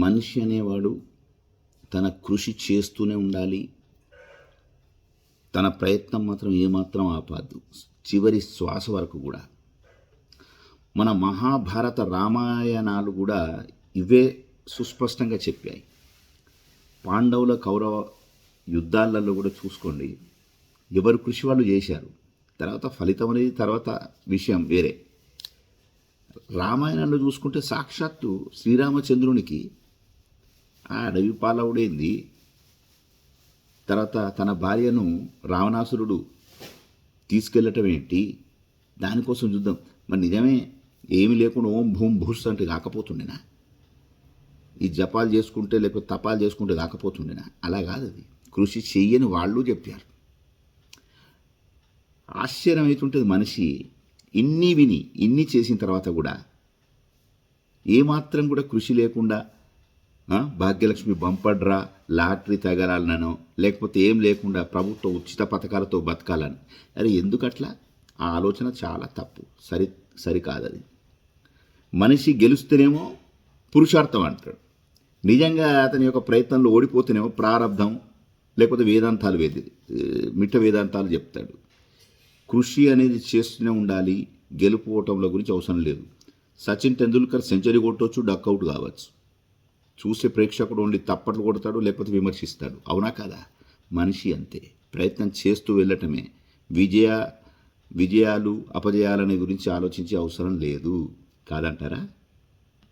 మనిషి అనేవాడు తన కృషి చేస్తూనే ఉండాలి. తన ప్రయత్నం మాత్రం ఏమాత్రం ఆపాదు, చివరి శ్వాస వరకు కూడా. మన మహాభారత రామాయణాలు కూడా ఇవే సుస్పష్టంగా చెప్పాయి. పాండవుల కౌరవ యుద్ధాలలో కూడా చూసుకోండి, ఎవరు కృషి వాళ్ళు చేశారు. తర్వాత ఫలితం అనేది తర్వాత విషయం వేరే. రామాయణంలో చూసుకుంటే సాక్షాత్తు శ్రీరామచంద్రునికి ఆ అడవి పాలవుడైంది, తర్వాత తన భార్యను రావణాసురుడు తీసుకెళ్ళటం ఏంటి, దానికోసం యుద్ధం. మరి నిజమే, ఏమి లేకుండా ఓం భూమ్ భూస్ అంటే కాకపోతుండేనా? ఈ జపాలు చేసుకుంటే లేకపోతే తపాలు చేసుకుంటే కాకపోతుండేనా? అలా కాదు, అది కృషి చెయ్యని వాళ్ళు చెప్పారు. ఆశ్చర్యం అవుతుంటుంది, మనిషి ఇన్ని విని ఇన్ని చేసిన తర్వాత కూడా ఏమాత్రం కూడా కృషి లేకుండా భాగ్యలక్ష్మి బంపడ్రా, లాటరీ తగలాలనో లేకపోతే ఏం లేకుండా ప్రభుత్వ ఉచిత పథకాలతో బతకాలని. అరే ఎందుకట్లా? ఆ ఆలోచన చాలా తప్పు, సరికాదది. మనిషి గెలుస్తేనేమో పురుషార్థం అంటాడు, నిజంగా అతని యొక్క ప్రయత్నంలో ఓడిపోతేనేమో ప్రారంధం లేకపోతే వేదాంతాలు మిట్ట వేదాంతాలు చెప్తాడు. కృషి అనేది చేస్తూనే ఉండాలి, గెలుపోవటంలో గురించి అవసరం లేదు. సచిన్ టెండూల్కర్ సెంచరీ కొట్టవచ్చు, డక్అవుట్ కావచ్చు. చూసే ప్రేక్షకుడు ఓన్లీ తప్పట్లు కొడతాడు లేకపోతే విమర్శిస్తాడు, అవునా కాదా? మనిషి అంతే, ప్రయత్నం చేస్తూ వెళ్ళటమే. విజయాలు అపజయాలనే గురించి ఆలోచించే అవసరం లేదు, కాదంటారా?